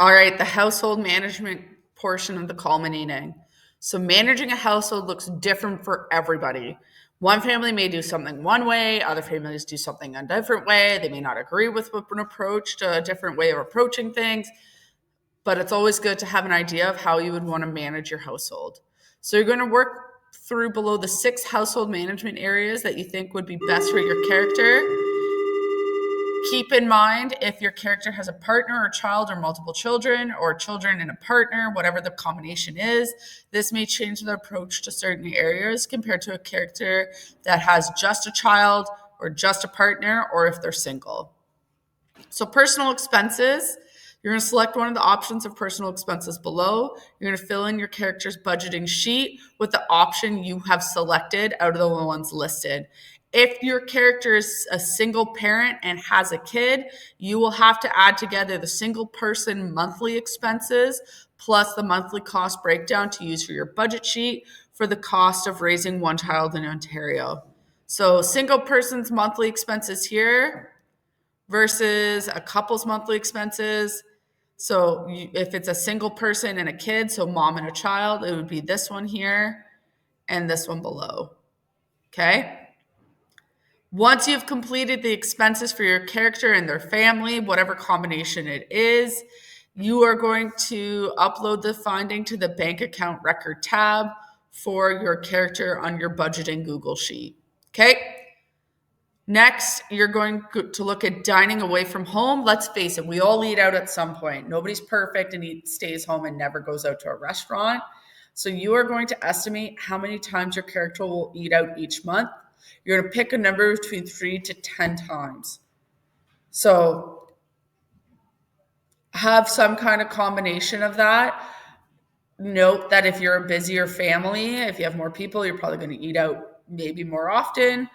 All right, the household management portion of the culminating. So, managing a household looks different for everybody. One family may do something one way, other families do something a different way. They may not agree with an approach to a different way of approaching things, but it's always good to have an idea of how you would want to manage your household. So, you're going to work through below the 6 household management areas that you think would be best for your character. Keep in mind if your character has a partner or child or multiple children or children and a partner, whatever the combination is, this may change the approach to certain areas compared to a character that has just a child or just a partner or if they're single. So personal expenses, you're going to select one of the options of personal expenses below. You're going to fill in your character's budgeting sheet with the option you have selected out of the ones listed. If your character is a single parent and has a kid, you will have to add together the single person monthly expenses plus the monthly cost breakdown to use for your budget sheet for the cost of raising one child in Ontario. So single person's monthly expenses here versus a couple's monthly expenses. So if it's a single person and a kid, so mom and a child, it would be this one here and this one below. Okay? Once you've completed the expenses for your character and their family, whatever combination it is, you are going to upload the finding to the bank account record tab for your character on your budgeting Google Sheet. Okay? Next, you're going to look at dining away from home. Let's face it, we all eat out at some point. Nobody's perfect and stays home and never goes out to a restaurant. So you are going to estimate how many times your character will eat out each month. You're going to pick a number between 3 to 10 times. So have some kind of combination of that. Note that if you're a busier family, if you have more people, you're probably going to eat out maybe more often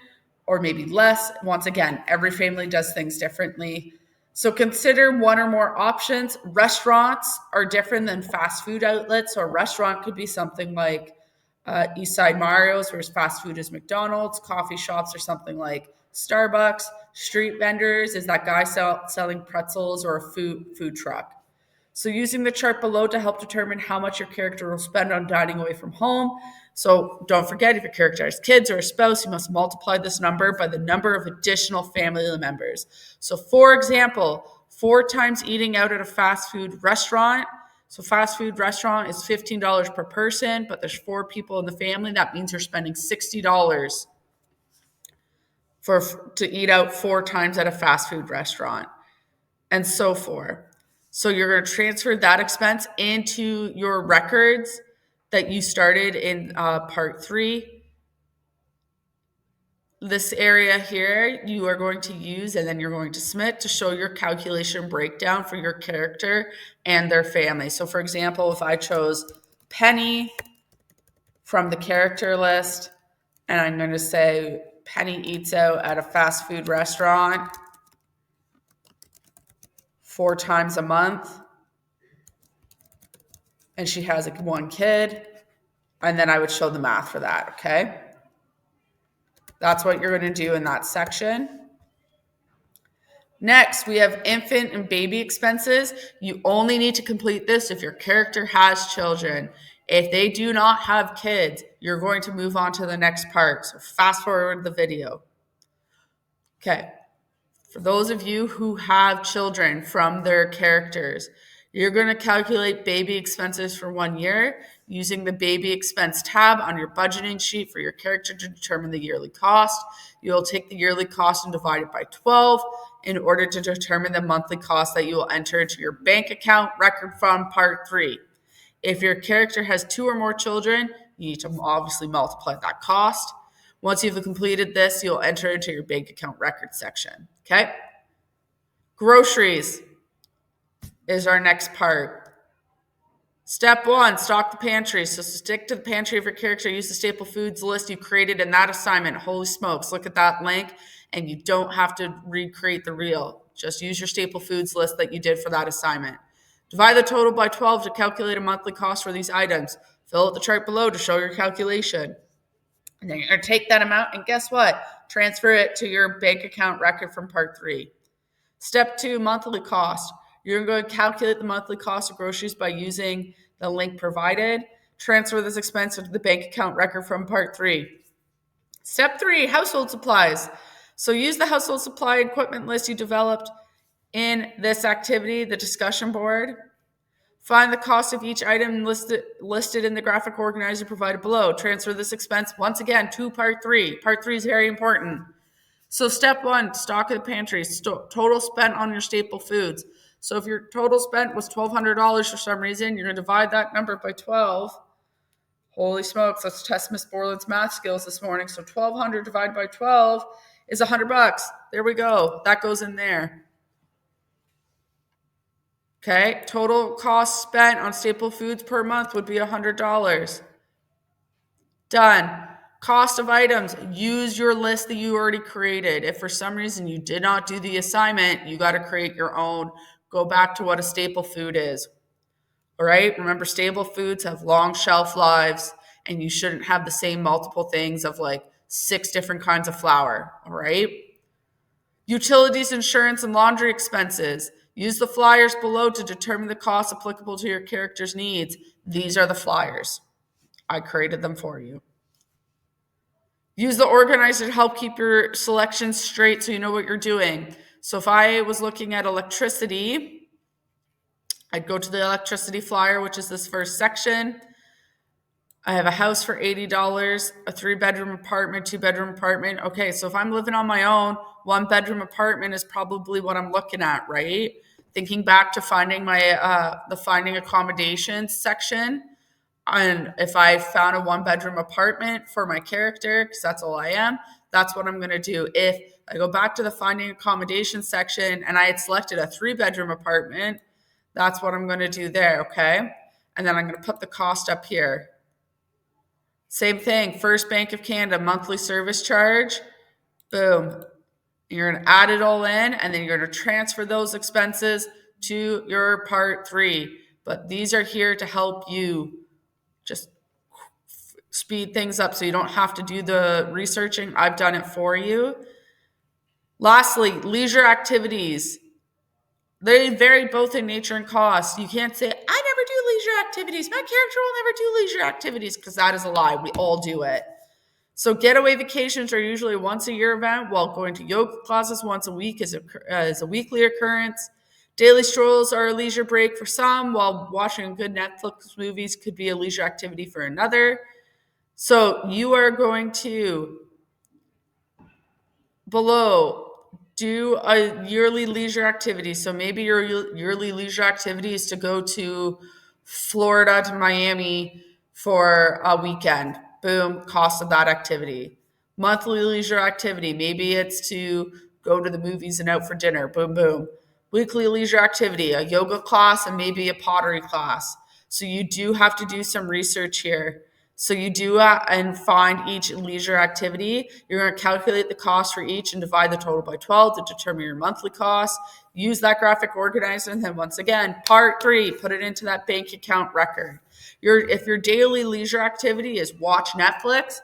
or maybe less. Once again, every family does things differently. So consider one or more options. Restaurants are different than fast food outlets. So a restaurant could be something like Eastside Mario's, whereas fast food is McDonald's. Coffee shops are something like Starbucks. Street vendors is that guy selling pretzels or a food truck. So using the chart below to help determine how much your character will spend on dining away from home. So don't forget, if your character has kids or a spouse, you must multiply this number by the number of additional family members. So for example, 4 times eating out at a fast food restaurant. So fast food restaurant is $15 per person, but there's 4 people in the family. That means you're spending $60 to eat out 4 times at a fast food restaurant, and so forth. So you're going to transfer that expense into your records that you started in part 3. This area here you are going to use and then you're going to submit to show your calculation breakdown for your character and their family. So for example, if I chose Penny from the character list and I'm going to say Penny eats out at a fast food restaurant 4 times a month, and she has like 1 kid, and then I would show the math for that, okay? That's what you're going to do in that section. Next, we have infant and baby expenses. You only need to complete this if your character has children. If they do not have kids, you're going to move on to the next part. So fast forward the video. Okay. For those of you who have children from their characters, you're going to calculate baby expenses for 1 year using the baby expense tab on your budgeting sheet for your character to determine the yearly cost. You'll take the yearly cost and divide it by 12 in order to determine the monthly cost that you will enter into your bank account record from part 3. If your character has 2 or more children, you need to obviously multiply that cost. Once you've completed this, you'll enter into your bank account record section. Okay? Groceries is our next part. Step 1, stock the pantry. So stick to the pantry of your character. Use the staple foods list you created in that assignment. Holy smokes, look at that link, and you don't have to recreate the reel. Just use your staple foods list that you did for that assignment. Divide the total by 12 to calculate a monthly cost for these items. Fill out the chart below to show your calculation. And then you're going to take that amount and guess what? Transfer it to your bank account record from part 3. Step 2, monthly cost. You're going to calculate the monthly cost of groceries by using the link provided. Transfer this expense into the bank account record from part 3. Step 3, household supplies. So use the household supply equipment list you developed in this activity, the discussion board. Find the cost of each item listed in the graphic organizer provided below. Transfer this expense once again to part 3. Part 3 is very important. So step 1, stock of the pantry, total spent on your staple foods. So if your total spent was $1,200 for some reason, you're going to divide that number by 12. Holy smokes, let's test Miss Borland's math skills this morning. So 1,200 divided by 12 is $100. There we go. That goes in there. Okay, total cost spent on staple foods per month would be $100. Done. Cost of items. Use your list that you already created. If for some reason you did not do the assignment, you got to create your own. Go back to what a staple food is. All right. Remember, staple foods have long shelf lives, and you shouldn't have the same multiple things of like 6 different kinds of flour. All right. Utilities, insurance, and laundry expenses. Use the flyers below to determine the cost applicable to your character's needs. These are the flyers. I created them for you. Use the organizer to help keep your selections straight so you know what you're doing. So if I was looking at electricity, I'd go to the electricity flyer, which is this first section. I have a house for $80, a 3-bedroom apartment, 2-bedroom apartment. Okay, so if I'm living on my own, 1-bedroom apartment is probably what I'm looking at, right? Thinking back to finding my the finding accommodations section. And if I found a 1-bedroom apartment for my character, because that's all I am, that's what I'm going to do. If I go back to the finding accommodation section and I had selected a 3-bedroom apartment, that's what I'm going to do there, okay? And then I'm going to put the cost up here. Same thing, First Bank of Canada, monthly service charge, boom. You're going to add it all in, and then you're going to transfer those expenses to your part 3. But these are here to help you just speed things up so you don't have to do the researching. I've done it for you. Lastly, leisure activities. They vary both in nature and cost. You can't say, I never do leisure activities. My character will never do leisure activities, because that is a lie. We all do it. So getaway vacations are usually a once-a-year event, while going to yoga classes once a week is a weekly occurrence. Daily strolls are a leisure break for some, while watching good Netflix movies could be a leisure activity for another. So you are going to, below, do a yearly leisure activity. So maybe your yearly leisure activity is to go to Florida to Miami for a weekend. Boom, cost of that activity. Monthly leisure activity. Maybe it's to go to the movies and out for dinner. Boom, boom. Weekly leisure activity, a yoga class and maybe a pottery class. So you do have to do some research here. So you do and find each leisure activity. You're going to calculate the cost for each and divide the total by 12 to determine your monthly cost. Use that graphic organizer, and then once again, part 3, put it into that bank account record. If your daily leisure activity is watch Netflix,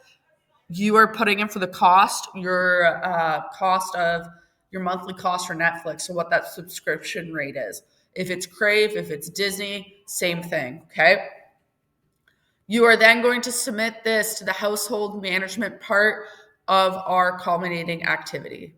you are putting in for the cost, your cost of your monthly cost for Netflix. So what that subscription rate is. If it's Crave, if it's Disney, same thing, okay? You are then going to submit this to the household management part of our culminating activity.